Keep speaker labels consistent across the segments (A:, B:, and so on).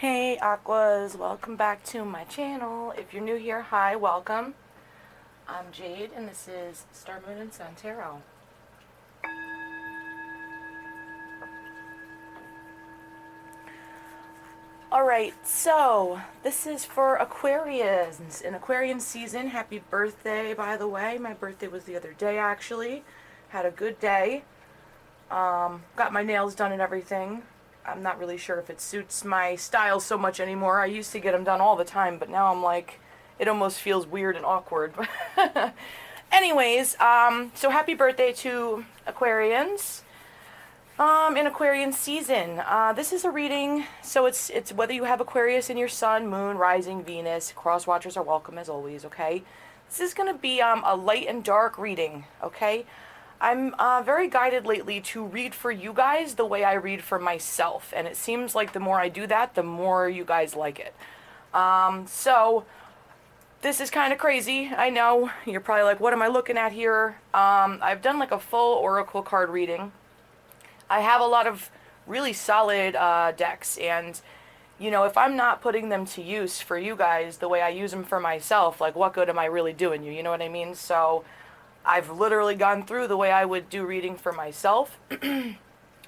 A: Hey Aquas, welcome back to my channel. If you're new here, hi, welcome. I'm Jade and this is Star, Moon, and Sun Tarot. Alright, so this is for Aquarius, in Aquarian season. Happy birthday, by the way. My birthday was the other day, actually. Had a good day. Got my nails done and everything. I'm not really sure if it suits my style so much anymore. I used to get them done all the time, but now I'm like, it almost feels weird and awkward. Anyways, so happy birthday to Aquarians. In Aquarian season, this is a reading, so it's whether you have Aquarius in your sun, moon, rising, Venus. Cross watchers are welcome as always, okay? This is going to be a light and dark reading, okay? I'm very guided lately to read for you guys the way I read for myself, and it seems like the more I do that, the more you guys like it. So this is kind of crazy. I know you're probably like, what am I looking at here? I've done like a full oracle card reading. I have a lot of really solid decks, and you know, if I'm not putting them to use for you guys the way I use them for myself, like what good am I really doing you? You know what I mean? So I've literally gone through the way I would do reading for myself, and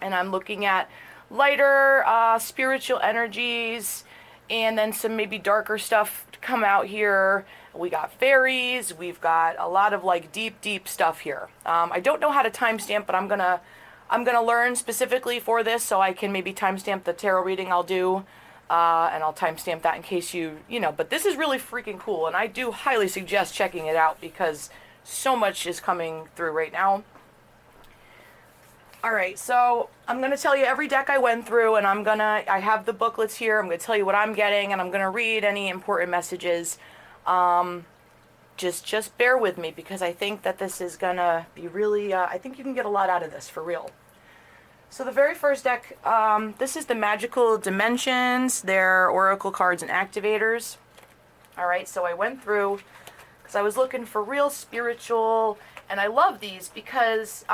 A: I'm looking at lighter spiritual energies, and then some maybe darker stuff to come out here. We got fairies, we've got a lot of like deep stuff here. I don't know how to timestamp, but I'm gonna learn specifically for this so I can maybe timestamp the tarot reading I'll do, and I'll timestamp that in case you know. But this is really freaking cool, and I do highly suggest checking it out because so much is coming through right now. Alright, so I'm going to tell you every deck I went through, and I have the booklets here. I'm going to tell you what I'm getting, and I'm going to read any important messages. Just bear with me because I think that this is going to be really, I think you can get a lot out of this, for real. So the very first deck, this is the Magical Dimensions. They're oracle cards and activators. Alright, so I went through because I was looking for real spiritual, and I love these because,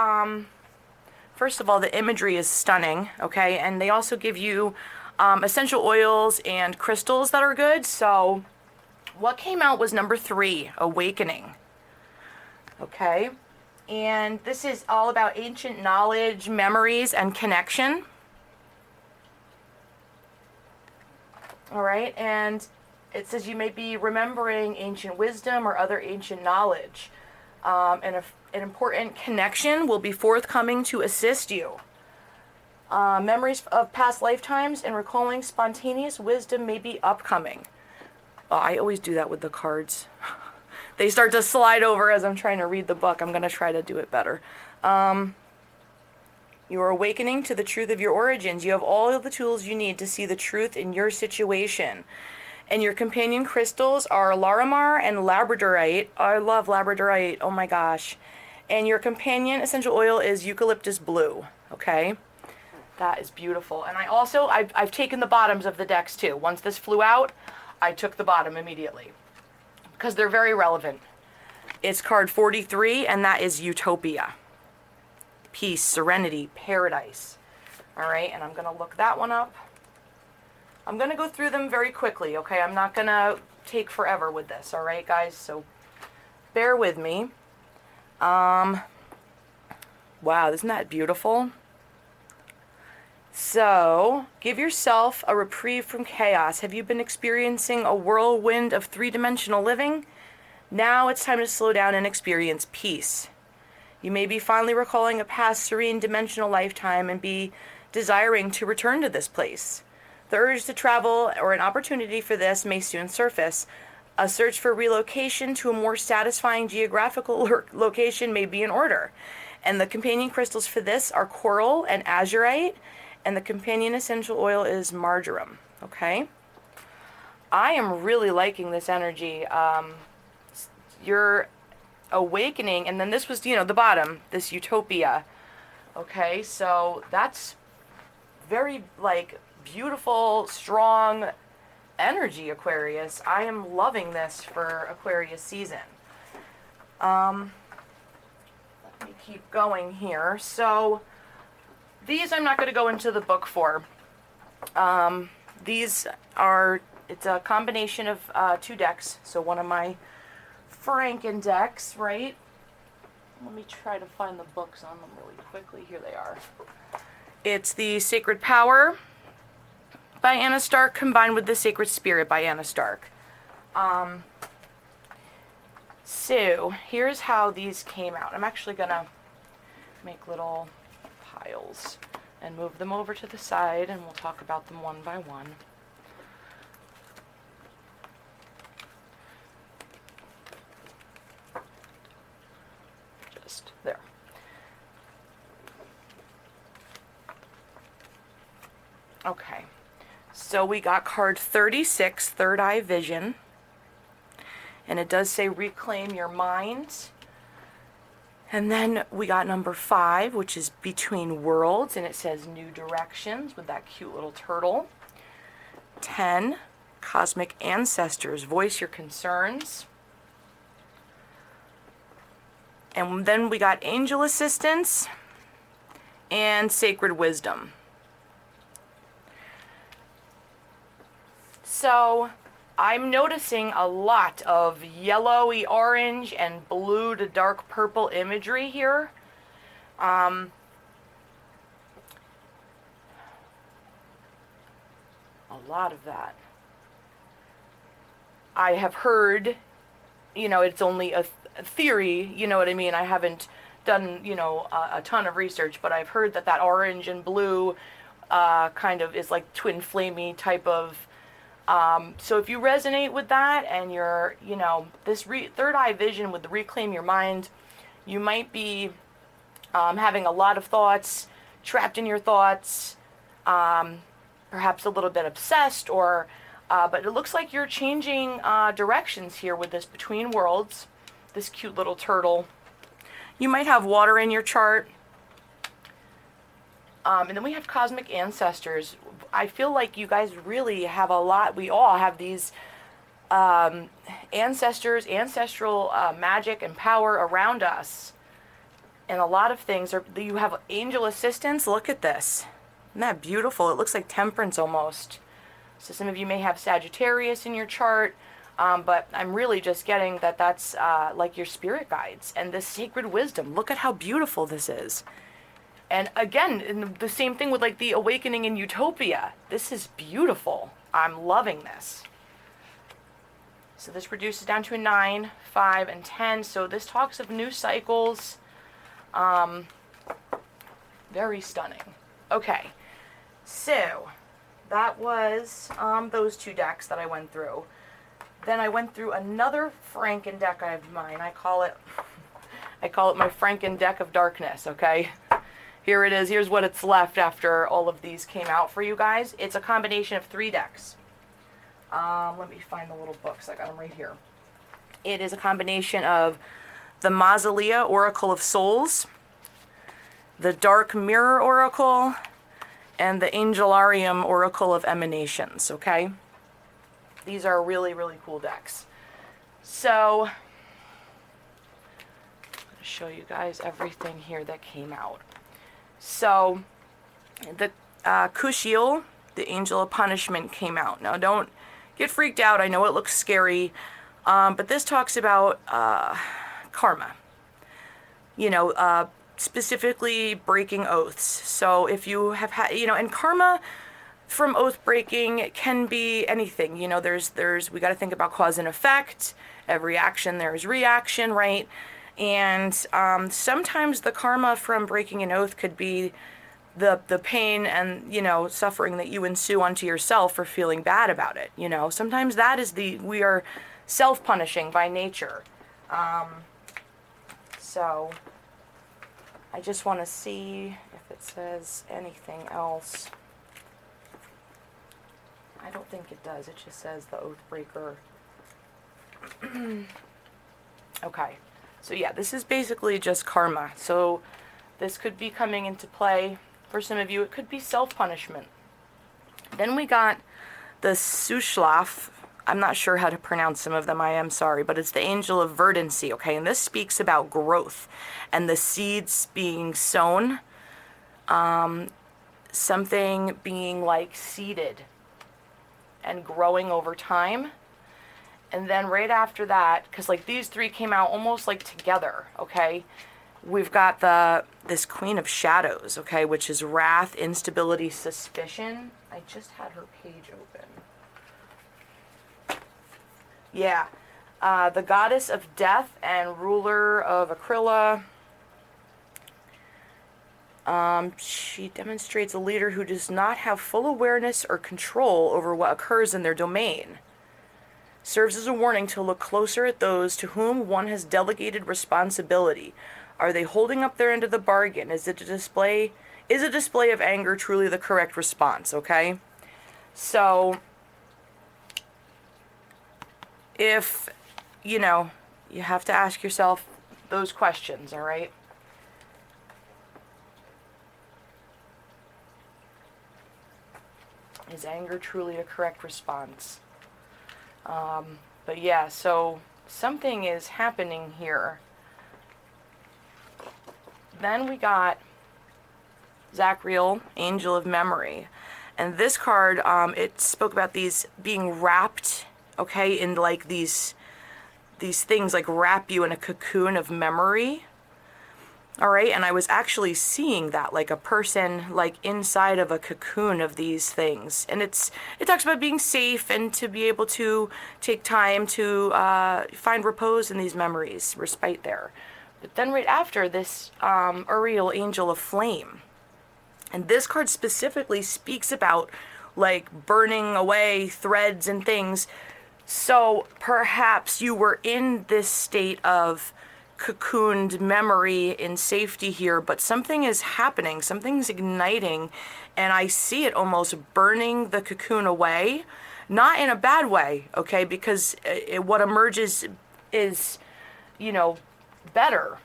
A: first of all, the imagery is stunning, okay, and they also give you essential oils and crystals that are good. So what came out was number 3, Awakening, okay, and this is all about ancient knowledge, memories, and connection. Alright, and it says you may be remembering ancient wisdom or other ancient knowledge. And an important connection will be forthcoming to assist you. Memories of past lifetimes and recalling spontaneous wisdom may be upcoming. Oh, I always do that with the cards. They start to slide over as I'm trying to read the book. I'm going to try to do it better. You are awakening to the truth of your origins. You have all of the tools you need to see the truth in your situation. And your companion crystals are Larimar and Labradorite. I love Labradorite. Oh my gosh. And your companion essential oil is Eucalyptus Blue. Okay? That is beautiful. And I've taken the bottoms of the decks too. Once this flew out, I took the bottom immediately. Because they're very relevant. It's card 43, and that is Utopia. Peace, serenity, paradise. Alright, and I'm going to look that one up. I'm going to go through them very quickly, okay? I'm not going to take forever with this, alright, guys? So, bear with me. Wow, isn't that beautiful? So, give yourself a reprieve from chaos. Have you been experiencing a whirlwind of three-dimensional living? Now it's time to slow down and experience peace. You may be finally recalling a past serene dimensional lifetime and be desiring to return to this place. The urge to travel or an opportunity for this may soon surface. A search for relocation to a more satisfying geographical location may be in order. And the companion crystals for this are coral and azurite, and the companion essential oil is marjoram. Okay? I am really liking this energy. You're awakening, and then this was, you know, the bottom, this Utopia. Okay, so that's very, like, beautiful, strong energy, Aquarius. I am loving this for Aquarius season. Let me keep going here. So these I'm not going to go into the book for. These are, it's a combination of 2 decks. So one of my Franken decks, right? Let me try to find the books on them really quickly. Here they are. It's the Sacred Power by Anna Stark combined with the Sacred Spirit by Anna Stark. So here's how these came out. I'm actually gonna make little piles and move them over to the side, and we'll talk about them one by one. Just there. Okay, so we got card 36, Third Eye Vision, and it does say reclaim your mind. And then we got number 5, which is Between Worlds, and it says New Directions with that cute little turtle. 10, Cosmic Ancestors, voice your concerns. And then we got Angel Assistance and Sacred Wisdom. So I'm noticing a lot of yellowy orange and blue to dark purple imagery here. A lot of that. I have heard, it's only a theory, you know what I mean? I haven't done, a ton of research, but I've heard that orange and blue kind of is like twin flamey type of. So if you resonate with that and you're, this third eye vision with the reclaim your mind, you might be having a lot of thoughts, trapped in your thoughts, perhaps a little bit obsessed, or but it looks like you're changing directions here with this Between Worlds, this cute little turtle. You might have water in your chart. And then we have Cosmic Ancestors. I feel like you guys really have a lot. We all have these ancestors, ancestral magic and power around us. And a lot of things are, you have angel assistance. Look at this. Isn't that beautiful? It looks like temperance almost. So some of you may have Sagittarius in your chart. But I'm really just getting that's like your spirit guides. And this sacred wisdom. Look at how beautiful this is. And again, the same thing with like the awakening in Utopia. This is beautiful. I'm loving this. So this reduces down to a 9, 5, and 10. So this talks of new cycles. Very stunning. Okay. So that was those 2 decks that I went through. Then I went through another Franken deck I have mine. I call it my Franken deck of darkness, okay? Here it is. Here's what it's left after all of these came out for you guys. It's a combination of 3 decks. Let me find the little books. I got them right here. It is a combination of the Mausolea Oracle of Souls, the Dark Mirror Oracle, and the Angelarium Oracle of Emanations, okay? These are really, really cool decks. So, I'm going to show you guys everything here that came out. So, the Kushiel, the Angel of Punishment, came out. Now, don't get freaked out. I know it looks scary, but this talks about karma. Specifically breaking oaths. So, if you have had, and karma from oath breaking can be anything. We got to think about cause and effect. Every action there's reaction, right? And sometimes the karma from breaking an oath could be the pain and, suffering that you ensue onto yourself for feeling bad about it. Sometimes that is we are self-punishing by nature. So I just want to see if it says anything else. I don't think it does. It just says the oath breaker. Okay. So yeah, this is basically just karma. So this could be coming into play. For some of you, it could be self-punishment. Then we got the Sushlaf. I'm not sure how to pronounce some of them. I am sorry. But it's the angel of verdancy, okay? And this speaks about growth and the seeds being sown. Something being like seeded. and growing over time. And then right after that, because like these three came out almost like together, okay? We've got this Queen of Shadows, okay, which is wrath, instability, suspicion. I just had her page open. Yeah. The goddess of death and ruler of Aquila. She demonstrates a leader who does not have full awareness or control over what occurs in their domain. Serves as a warning to look closer at those to whom one has delegated responsibility. Are they holding up their end of the bargain? Is a display of anger truly the correct response, okay? So, if, you have to ask yourself those questions, all right? Is anger truly a correct response? But yeah, so something is happening here. Then we got Zachriel, Angel of Memory. And this card, it spoke about these being wrapped, okay, in like these things like wrap you in a cocoon of memory. All right, and I was actually seeing that, like a person like inside of a cocoon of these things. And it talks about being safe and to be able to take time to find repose in these memories, respite there. But then right after this, Uriel, Angel of Flame. And this card specifically speaks about like burning away threads and things. So perhaps you were in this state of cocooned memory in safety here, but something is happening, something's igniting, and I see it almost burning the cocoon away, not in a bad way, okay, because what emerges is, better.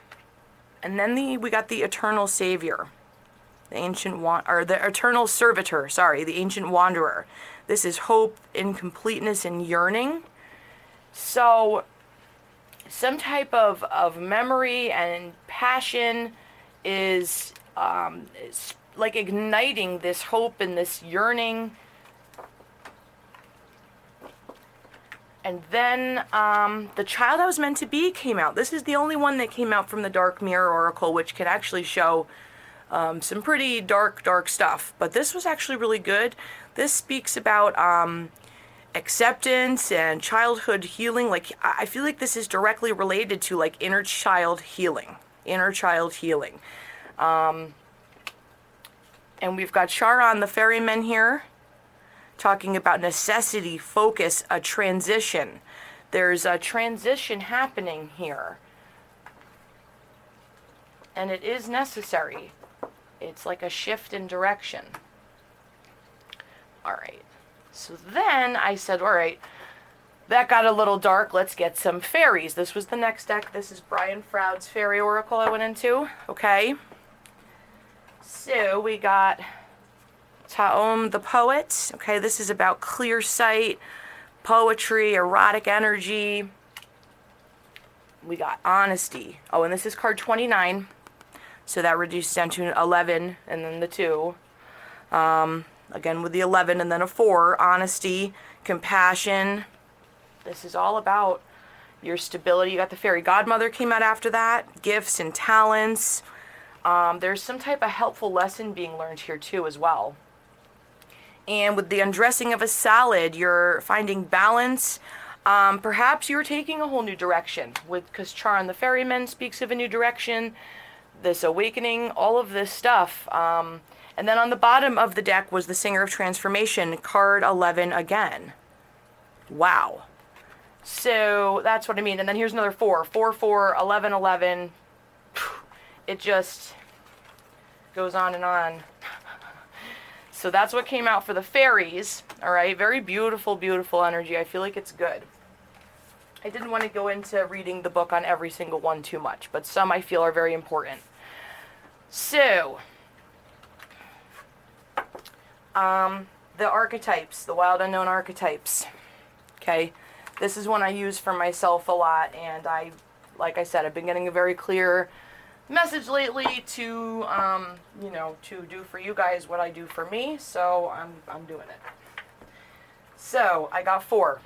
A: And then we got the Eternal Savior, the Eternal Servitor, the Ancient Wanderer. This is hope, incompleteness, and yearning. So some type of memory and passion is like igniting this hope and this yearning. And then the Child I Was Meant to Be came out. This is the only one that came out from the Dark Mirror Oracle, which can actually show some pretty dark stuff. But this was actually really good. This speaks about acceptance and childhood healing. Like, I feel like this is directly related to like inner child healing. And we've got Charon the ferryman here talking about necessity, focus, a transition. There's a transition happening here, and it is necessary. It's like a shift in direction. All right. So then I said, all right, that got a little dark. Let's get some fairies. This was the next deck. This is Brian Froud's Fairy Oracle I went into. Okay. So we got Taom the Poet. Okay, this is about clear sight, poetry, erotic energy. We got Honesty. Oh, and this is card 29. So that reduces down to 11 and then the 2. Again with the 11 and then a 4. Honesty, compassion. This is all about your stability. You got the Fairy Godmother came out after that. Gifts and talents. There's some type of helpful lesson being learned here too as well. And with the undressing of a salad, you're finding balance. Perhaps you're taking a whole new direction. Because Charon the Ferryman speaks of a new direction. This awakening, all of this stuff. And then on the bottom of the deck was the Singer of Transformation, card 11 again. Wow. So that's what I mean. And then here's another 4. 4, 4, 11, 11. It just goes on and on. So that's what came out for the fairies. All right. Very beautiful, beautiful energy. I feel like it's good. I didn't want to go into reading the book on every single one too much, but some I feel are very important. So, the archetypes, the wild unknown archetypes. Okay. This is one I use for myself a lot, and like I said, I've been getting a very clear message lately to, to do for you guys what I do for me, so I'm doing it. So I got 4.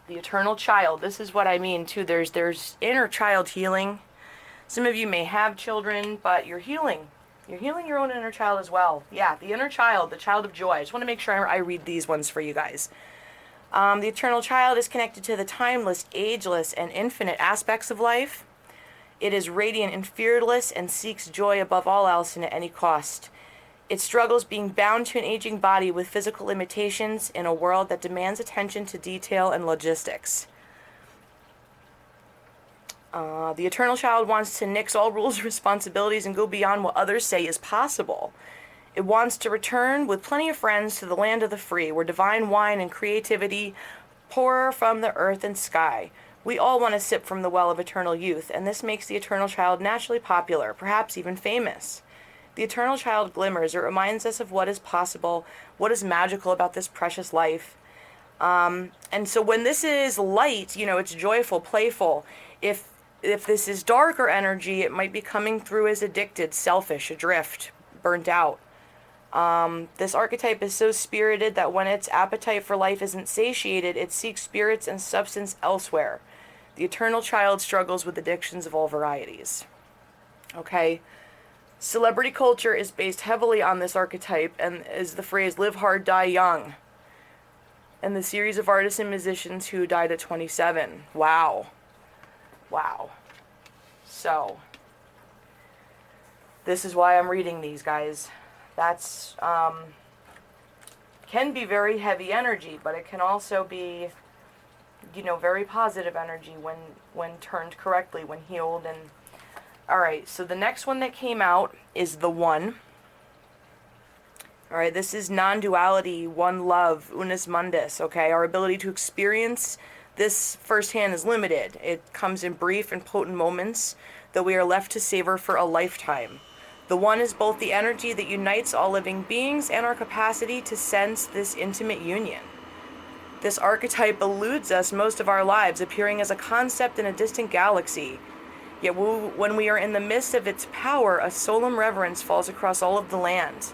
A: The eternal child. This is what I mean too. There's inner child healing. Some of you may have children, but you're healing. You're healing your own inner child as well. Yeah, the inner child, the child of joy. I just want to make sure I read these ones for you guys. The eternal child is connected to the timeless, ageless, and infinite aspects of life. It is radiant and fearless and seeks joy above all else and at any cost. It struggles being bound to an aging body with physical limitations in a world that demands attention to detail and logistics. The eternal child wants to nix all rules and responsibilities and go beyond what others say is possible. It wants to return with plenty of friends to the land of the free, where divine wine and creativity pour from the earth and sky. We all want to sip from the well of eternal youth, and this makes the eternal child naturally popular, perhaps even famous. The eternal child glimmers. It reminds us of what is possible, what is magical about this precious life. And so when this is light, it's joyful, playful. If this is darker energy, it might be coming through as addicted, selfish, adrift, burnt out. This archetype is so spirited that when its appetite for life isn't satiated, it seeks spirits and substance elsewhere. The eternal child struggles with addictions of all varieties. Okay? Celebrity culture is based heavily on this archetype and is the phrase, live hard, die young. And the series of artists and musicians who died at 27. Wow. Wow. So, this is why I'm reading these, guys. That's, can be very heavy energy, but it can also be, very positive energy when turned correctly, when healed. And alright, so the next one that came out is the One. Alright, this is non-duality, one love, unus mundus, okay? Our ability to experience this firsthand is limited. It comes in brief and potent moments that we are left to savor for a lifetime. The One is both the energy that unites all living beings and our capacity to sense this intimate union. This archetype eludes us most of our lives, appearing as a concept in a distant galaxy. Yet when we are in the midst of its power, a solemn reverence falls across all of the land.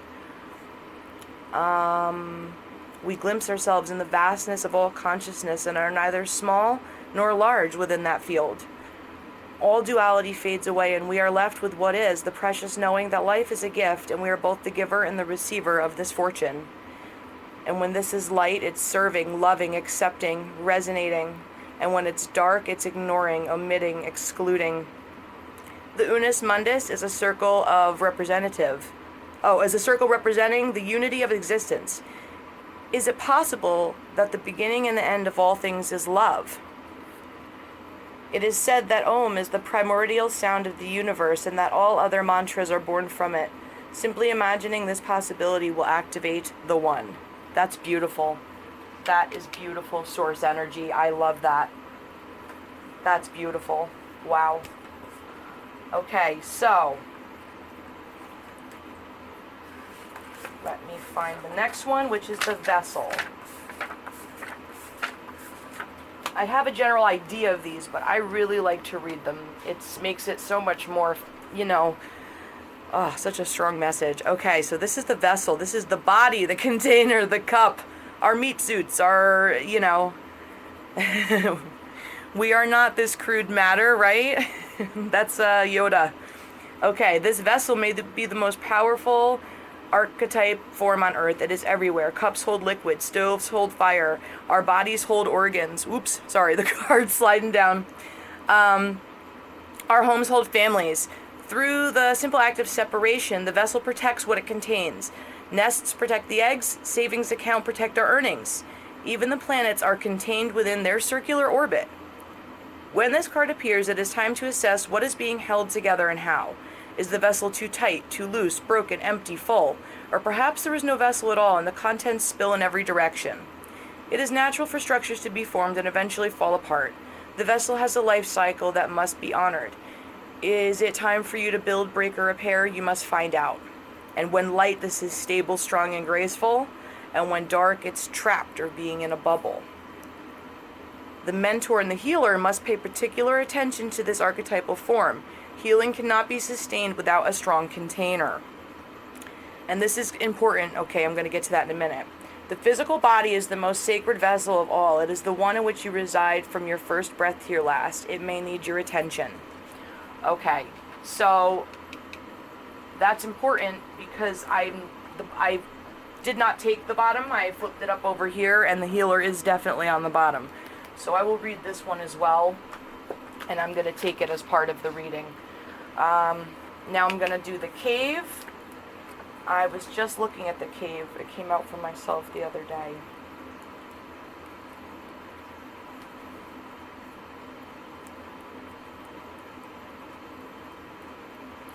A: We glimpse ourselves in the vastness of all consciousness and are neither small nor large within that field. All duality fades away and we are left with what is, the precious knowing that life is a gift and we are both the giver and the receiver of this fortune. And when this is light, it's serving, loving, accepting, resonating. And when it's dark, it's ignoring, omitting, excluding. The unus mundus is a circle of is a circle representing the unity of existence. Is it possible that the beginning and the end of all things is love? It is said that Om is the primordial sound of the universe and that all other mantras are born from it. Simply imagining this possibility will activate the One. That's beautiful. That is beautiful source energy. I love that. That's beautiful. Wow. Okay, so let me find the next one, which is the Vessel. I have a general idea of these, but I really like to read them. It makes it so much more, such a strong message. Okay, so this is the Vessel. This is the body, the container, the cup, our meat suits, our, we are not this crude matter, right? That's Yoda. Okay, this vessel may be the most powerful archetype form on earth. It is everywhere. Cups hold liquid, stoves hold fire, our bodies hold organs. Oops, sorry, the card's sliding down. Our homes hold families. Through the simple act of separation, the vessel protects what it contains. Nests protect the eggs, savings account protect our earnings. Even the planets are contained within their circular orbit. When this card appears, it is time to assess what is being held together and how. Is the vessel too tight, too loose, broken, empty, full? Or perhaps there is no vessel at all and the contents spill in every direction. It is natural for structures to be formed and eventually fall apart. The vessel has a life cycle that must be honored. Is it time for you to build, break, or repair? You must find out. And when light, this is stable, strong, and graceful. And when dark, it's trapped or being in a bubble. The mentor and the healer must pay particular attention to this archetypal form. Healing cannot be sustained without a strong container. And this is important. Okay, I'm going to get to that in a minute. The physical body is the most sacred vessel of all. It is the one in which you reside from your first breath to your last. It may need your attention. Okay, so that's important because I did not take the bottom. I flipped it up over here, and the healer is definitely on the bottom. So I will read this one as well, and I'm going to take it as part of the reading. Now I'm going to do the cave. I was just looking at the cave. It came out for myself the other day.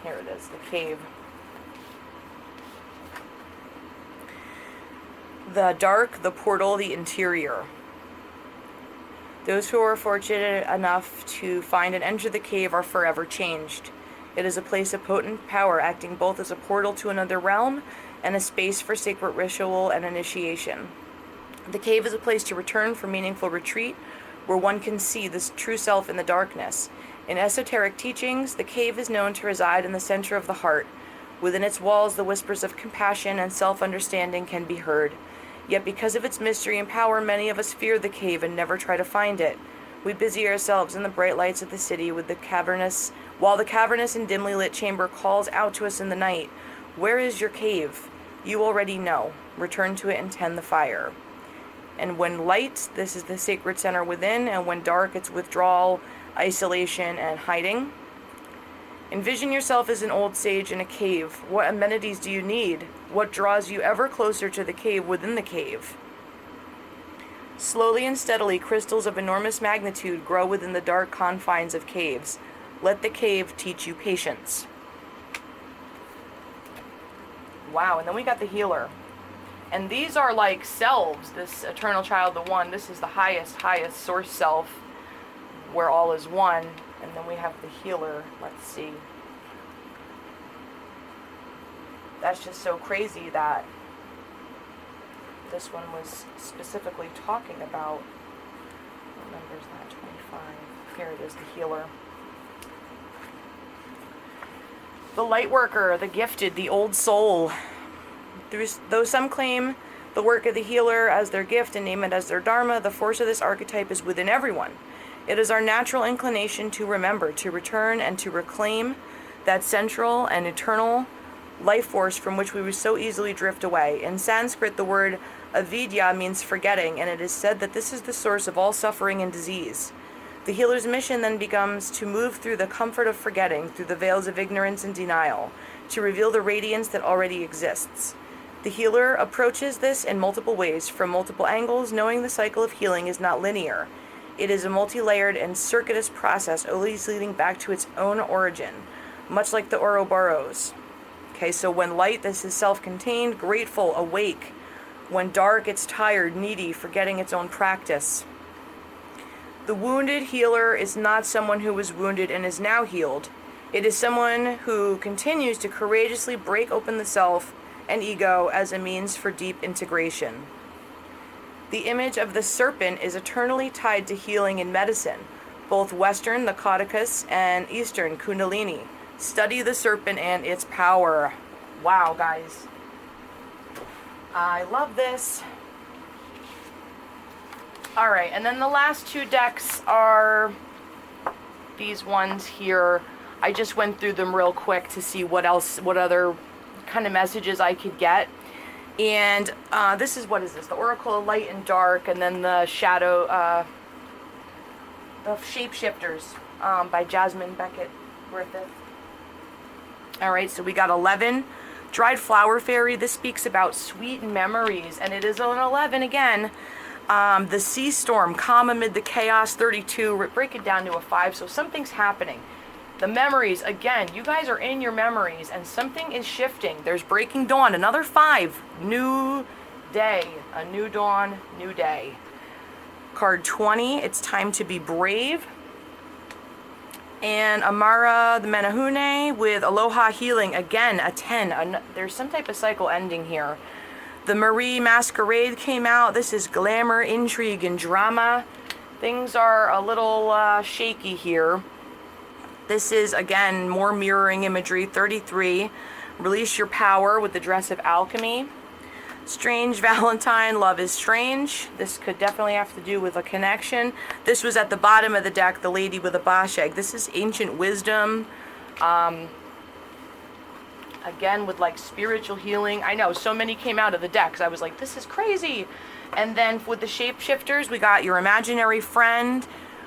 A: Here it is, the cave. The dark, the portal, the interior. Those who are fortunate enough to find and enter the cave are forever changed. It is a place of potent power, acting both as a portal to another realm and a space for sacred ritual and initiation. The cave is a place to return for meaningful retreat, where one can see the true self in the darkness. In esoteric teachings, the cave is known to reside in the center of the heart. Within its walls, the whispers of compassion and self-understanding can be heard. Yet because of its mystery and power, many of us fear the cave and never try to find it. We busy ourselves in the bright lights of the city while the cavernous and dimly lit chamber calls out to us in the night. Where is your cave? You already know. Return to it and tend the fire. And when light, this is the sacred center within, and when dark, it's withdrawal, isolation, and hiding. Envision yourself as an old sage in a cave. What amenities do you need? What draws you ever closer to the cave within the cave? Slowly and steadily, crystals of enormous magnitude grow within the dark confines of caves. Let the cave teach you patience. Wow, and then we got the healer. And these are like selves, this eternal child, the one. This is the highest source self, where all is one. And then we have the healer. Let's see. That's just so crazy that this one was specifically talking about. What number is that? 25. Here it is, the healer. The light worker, the gifted, the old soul. Though some claim the work of the healer as their gift and name it as their dharma, the force of this archetype is within everyone. It is our natural inclination to remember, to return, and to reclaim that central and eternal life force from which we would so easily drift away. In Sanskrit, the word avidya means forgetting, and it is said that this is the source of all suffering and disease. The healer's mission then becomes to move through the comfort of forgetting, through the veils of ignorance and denial, to reveal the radiance that already exists. The healer approaches this in multiple ways, from multiple angles, knowing the cycle of healing is not linear. It is a multi-layered and circuitous process, always leading back to its own origin, much like the Ouroboros. Okay, so when light, this is self-contained, grateful, awake. When dark, it's tired, needy, forgetting its own practice. The wounded healer is not someone who was wounded and is now healed. It is someone who continues to courageously break open the self and ego as a means for deep integration. The image of the serpent is eternally tied to healing in medicine, both Western, the Caucasus, and Eastern, Kundalini. Study the serpent and its power. Wow, guys. I love this. All right, and then the last two decks are these ones here. I just went through them real quick to see what other kind of messages I could get. And this is, what is this? The Oracle of Light and Dark, and then the Shadow, the Shapeshifters by Jasmine Beckett Griffith. All right, so we got 11. Dried Flower Fairy. This speaks about sweet memories, and it is an 11 again. The Sea Storm, calm amid the chaos, 32. Break it down to a 5, so something's happening. The memories, again, you guys are in your memories, and something is shifting. There's Breaking Dawn, another 5. New day, a new dawn, new day. Card 20, it's time to be brave. And Amara the Menahune with Aloha Healing, again, a 10. There's some type of cycle ending here. The Marie Masquerade came out. This is glamour, intrigue, and drama. Things are a little shaky here. This is, again, more mirroring imagery. 33, Release Your Power with the Dress of Alchemy. Strange Valentine, love is strange. This could definitely have to do with a connection. This was at the bottom of the deck, the lady with a Bosch egg. This is ancient wisdom. Again, with like spiritual healing. I know, so many came out of the decks. I was like, this is crazy. And then with the shapeshifters, we got your imaginary friend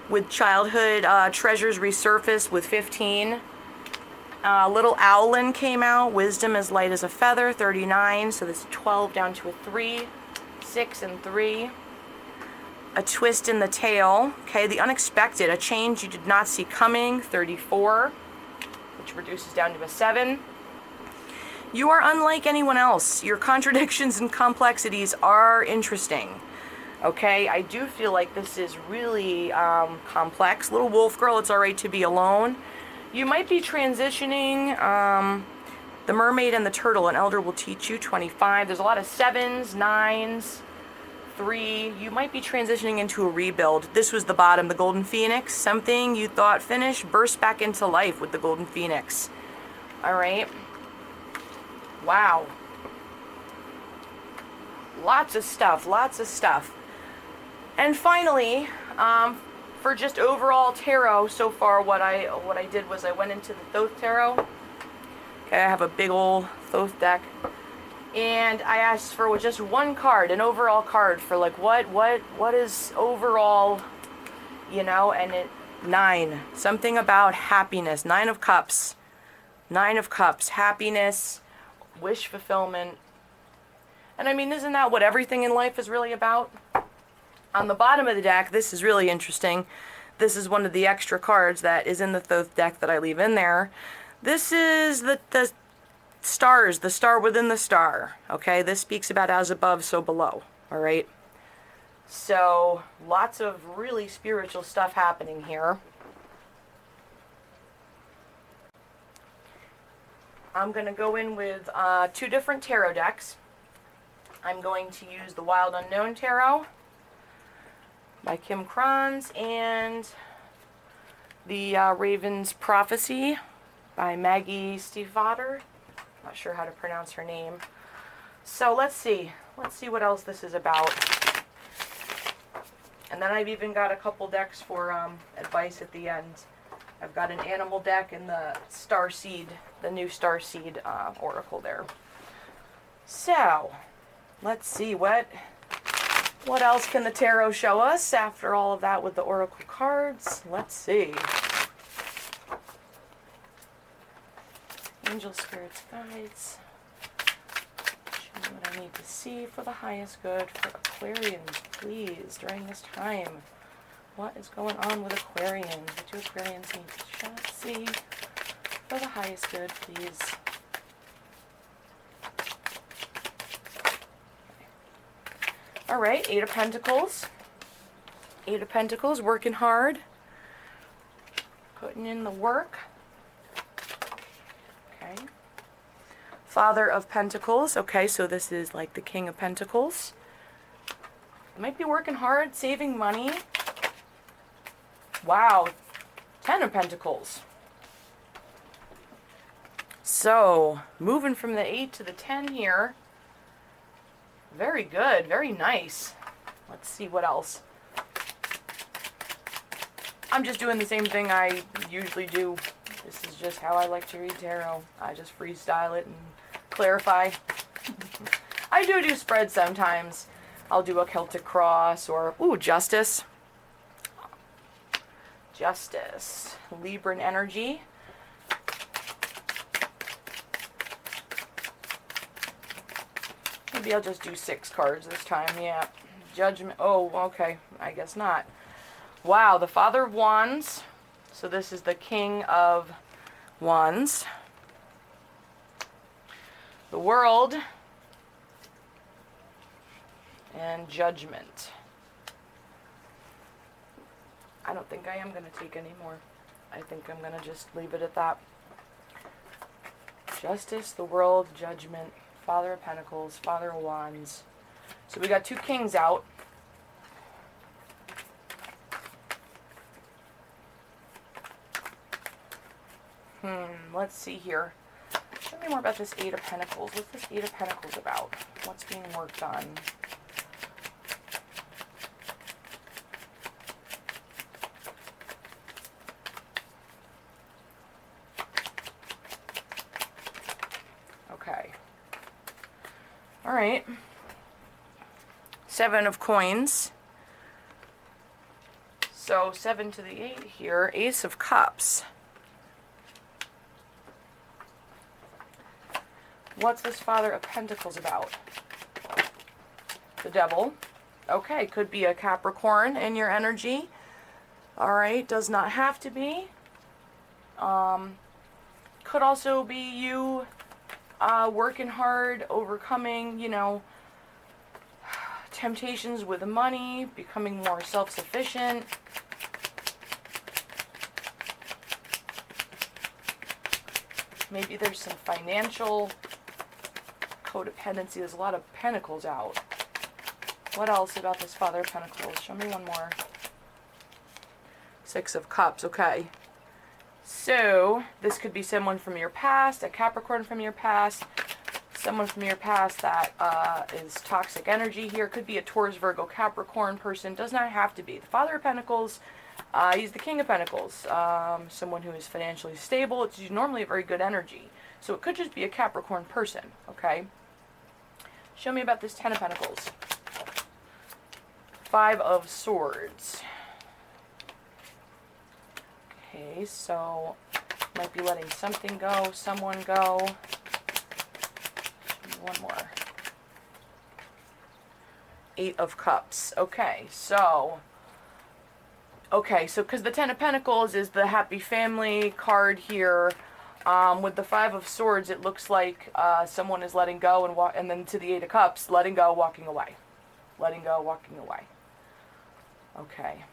A: with childhood treasures resurfaced with 15. Little Owlin came out, wisdom as light as a feather, 39. So this is 12 down to a 3, 6 and 3. A twist in the tail, okay, the unexpected, a change you did not see coming, 34, which reduces down to a 7. You are unlike anyone else. Your contradictions and complexities are interesting. Okay, I do feel like this is really complex. Little wolf girl, it's alright to be alone. You might be transitioning. The mermaid and the turtle, an elder will teach you, 25. There's a lot of 7s, 9s, 3. You might be transitioning into a rebuild. This was the bottom, the golden phoenix. Something you thought finished burst back into life with the golden phoenix. Alright. Wow. Lots of stuff, lots of stuff. And finally, for just overall tarot so far, what I did was I went into the Thoth tarot. Okay, I have a big old Thoth deck. And I asked for just one card, an overall card for like what is overall, you know, and it 9. Something about happiness. 9 of Cups. 9 of Cups, happiness, wish fulfillment. And I mean, isn't that what everything in life is really about? On the bottom of the deck, this is really interesting. This is one of the extra cards that is in the Thoth deck that I leave in there. This is the stars, the star within the star. Okay, this speaks about as above, so below. All right. So lots of really spiritual stuff happening here. I'm going to go in with 2 different tarot decks. I'm going to use the Wild Unknown Tarot by Kim Kranz and the Raven's Prophecy by Maggie Stiefvater. Not sure how to pronounce her name. So let's see. Let's see what else this is about. And then I've even got a couple decks for advice at the end. I've got an animal deck and the Starseed, the new Starseed oracle there. So, let's see what else can the tarot show us after all of that with the oracle cards. Let's see. Angel, spirits, guides. Show me what I need to see for the highest good for Aquarians, please, during this time. What is going on with Aquarians? What do Aquarians need to just see for the highest good, please? Alright, 8 of Pentacles. 8 of Pentacles, working hard. Putting in the work. Okay. Father of Pentacles. Okay, so this is like the King of Pentacles. Might be working hard, saving money. Wow, 10 of Pentacles. So, moving from the 8 to the 10 here. Very good, very nice. Let's see what else. I'm just doing the same thing I usually do. This is just how I like to read tarot. I just freestyle it and clarify. I do spreads sometimes. I'll do a Celtic cross or, ooh, Justice. Justice. Libran energy. Maybe I'll just do 6 cards this time, yeah. Judgment, oh, okay, I guess not. Wow, the Father of Wands. So this is the King of Wands. The World. And Judgment. I don't think I am going to take any more. I think I'm going to just leave it at that. Justice, the World, Judgment, Father of Pentacles, Father of Wands. So we got 2 kings out. Let's see here. Show me me more about this Eight of Pentacles. What's this Eight of Pentacles about? What's being worked on? Okay. All right. Seven of Coins. So 7 to the 8 here. Ace of Cups. What's this Father of Pentacles about? The Devil. Okay, could be a Capricorn in your energy. Alright, does not have to be. Could also be you working hard, overcoming, you know, temptations with money, becoming more self-sufficient. Maybe there's some financial codependency. There's a lot of pentacles out. What else about this Father of Pentacles? Show me one more. Six of Cups. Okay. So, this could be someone from your past, a Capricorn from your past, someone from your past that is toxic energy here. Could be a Taurus, Virgo, Capricorn person. Does not have to be. The Father of Pentacles, he's the King of Pentacles. Someone who is financially stable. It's normally a very good energy. So it could just be a Capricorn person, okay? Show me about this Ten of Pentacles. Five of Swords. Okay, so might be letting something go, someone go. One more. Eight of Cups. Okay, so because the Ten of Pentacles is the happy family card here. With the Five of Swords, it looks like someone is letting go, and then to the Eight of Cups, letting go, walking away. Letting go, walking away. Okay.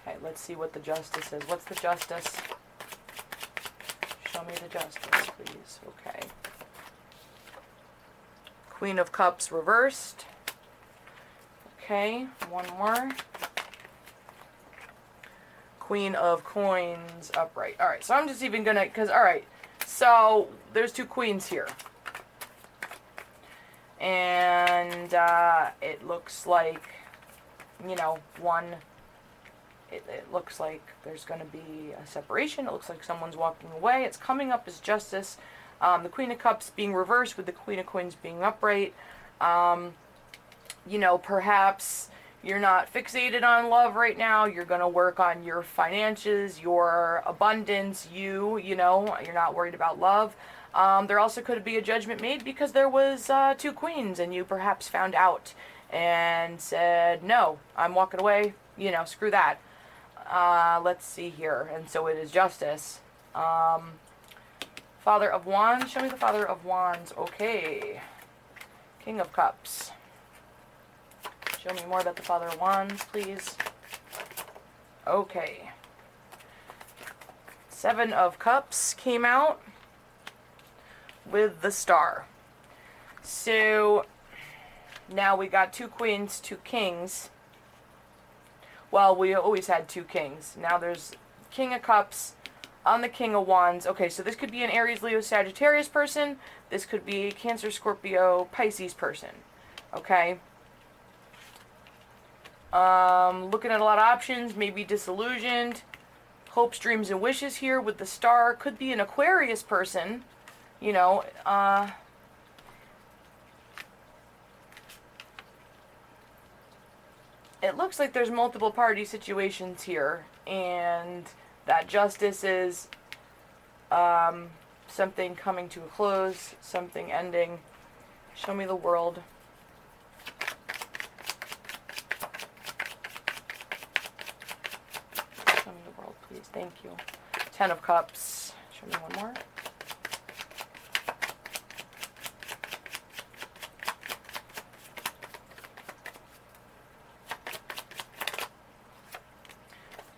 A: Okay, let's see what the Justice is. What's the Justice? Show me the Justice, please. Okay. Queen of Cups reversed. Okay, one more. Queen of Coins upright. Alright, so I'm just even gonna, alright, so there's two queens here. And it looks like, you know, one, it looks like there's going to be a separation. It looks like someone's walking away. It's coming up as Justice. The Queen of Cups being reversed with the Queen of Coins being upright. You know, perhaps you're not fixated on love right now. You're going to work on your finances, your abundance, you know, you're not worried about love. There also could be a judgment made because there was two queens and you perhaps found out and said, no, I'm walking away, you know, screw that. Let's see here. And so it is Justice. Father of Wands. Show me the Father of Wands. Okay. King of Cups. Show me more about the Father of Wands, please. Okay. Seven of Cups came out with the Star. So now we got two queens, two kings. Well, we always had two kings. Now there's King of Cups on the King of Wands. Okay, so this could be an Aries, Leo, Sagittarius person. This could be a Cancer, Scorpio, Pisces person. Okay. Looking at a lot of options. Maybe disillusioned. Hopes, dreams, and wishes here with the Star. Could be an Aquarius person. You know, it looks like there's multiple party situations here, and that Justice is something coming to a close, something ending. Show me the World. Show me the World, please. Thank you. Ten of Cups. Show me one more.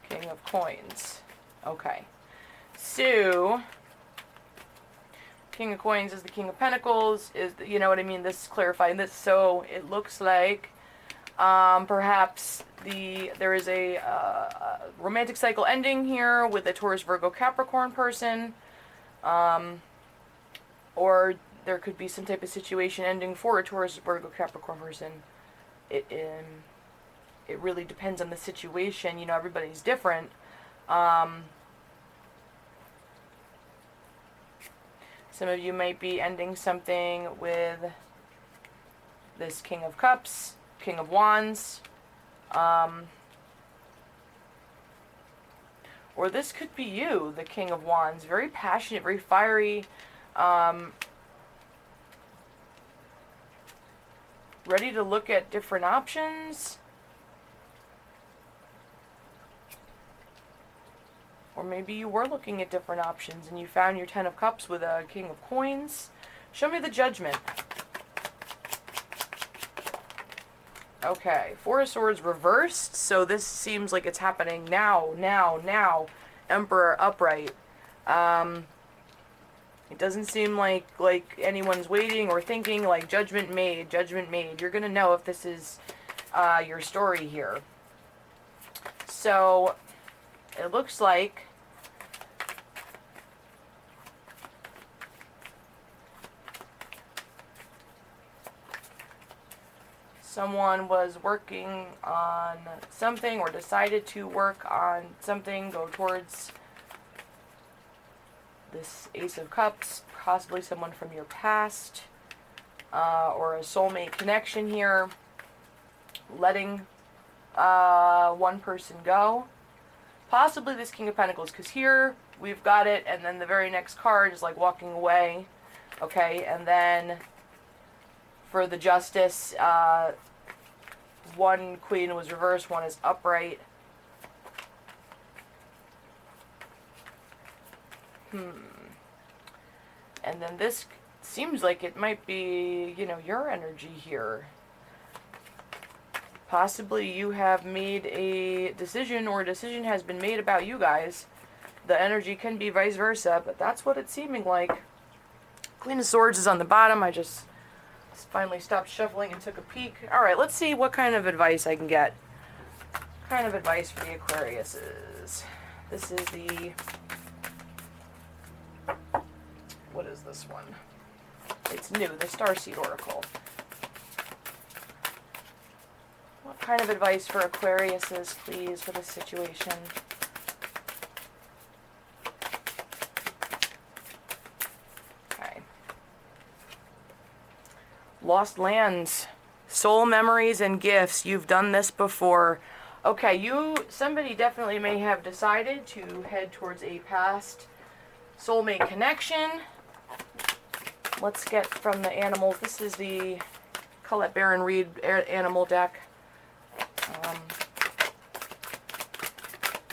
A: King of Coins. Okay. So, King of Coins is the King of Pentacles, is the, you know what I mean, this is clarifying this. So, it looks like Perhaps there is a romantic cycle ending here with a Taurus, Virgo, Capricorn person. Or there could be some type of situation ending for a Taurus, Virgo, Capricorn person. It really depends on the situation. You know, everybody's different. Some of you might be ending something with this King of Cups, King of Wands. Or this could be you, the King of Wands. Very passionate, very fiery. Ready to look at different options. Or maybe you were looking at different options and you found your Ten of Cups with a King of Coins. Show me the Judgment. Okay, Four of Swords reversed, so this seems like it's happening now. Emperor upright. It doesn't seem like anyone's waiting or thinking, like judgment made. You're going to know if this is your story here. So, it looks like someone was working on something or decided to work on something, go towards this Ace of Cups, possibly someone from your past, or a soulmate connection here, letting one person go. Possibly this King of Pentacles, because here we've got it, and then the very next card is like walking away. Okay, and then for the Justice, one Queen was reversed, one is upright. And then this seems like it might be, you know, your energy here. Possibly you have made a decision, or a decision has been made about you guys. The energy can be vice versa, but that's what it's seeming like. Queen of Swords is on the bottom. I just finally stopped shuffling and took a peek. Alright, let's see what kind of advice I can get. What kind of advice for the Aquariuses. This is the... What is this one? It's new, the Starseed Oracle. What kind of advice for Aquariuses, please, for this situation? Okay. Lost lands, soul memories and gifts. You've done this before. Okay, somebody definitely may have decided to head towards a past soulmate connection. Let's get from the animals. This is the Colette Baron Reed animal deck.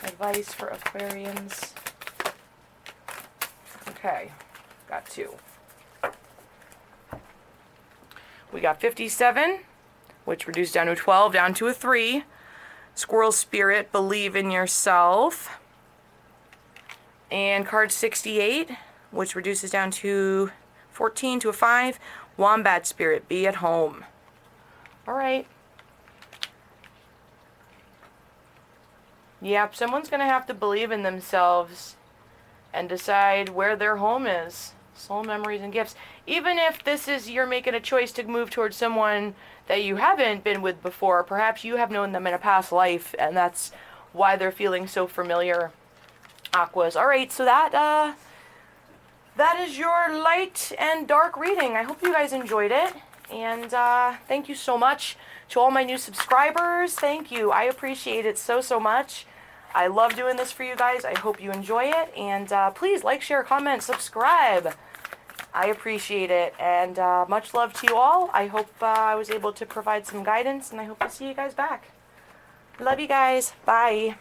A: Advice for Aquarians. Okay, got two. We got 57, which reduced down to 12, down to a 3. Squirrel Spirit, believe in yourself. And card 68, which reduces down to 14 to a 5. Wombat Spirit, be at home. Alright. Yep, someone's going to have to believe in themselves and decide where their home is. Soul memories and gifts. Even if this is you're making a choice to move towards someone that you haven't been with before, perhaps you have known them in a past life and that's why they're feeling so familiar. Aquas. Alright, so that is your light and dark reading. I hope you guys enjoyed it. And thank you so much to all my new subscribers. Thank you. I appreciate it so, so much. I love doing this for you guys. I hope you enjoy it. And please like, share, comment, subscribe. I appreciate it. And much love to you all. I hope I was able to provide some guidance. And I hope to see you guys back. Love you guys. Bye.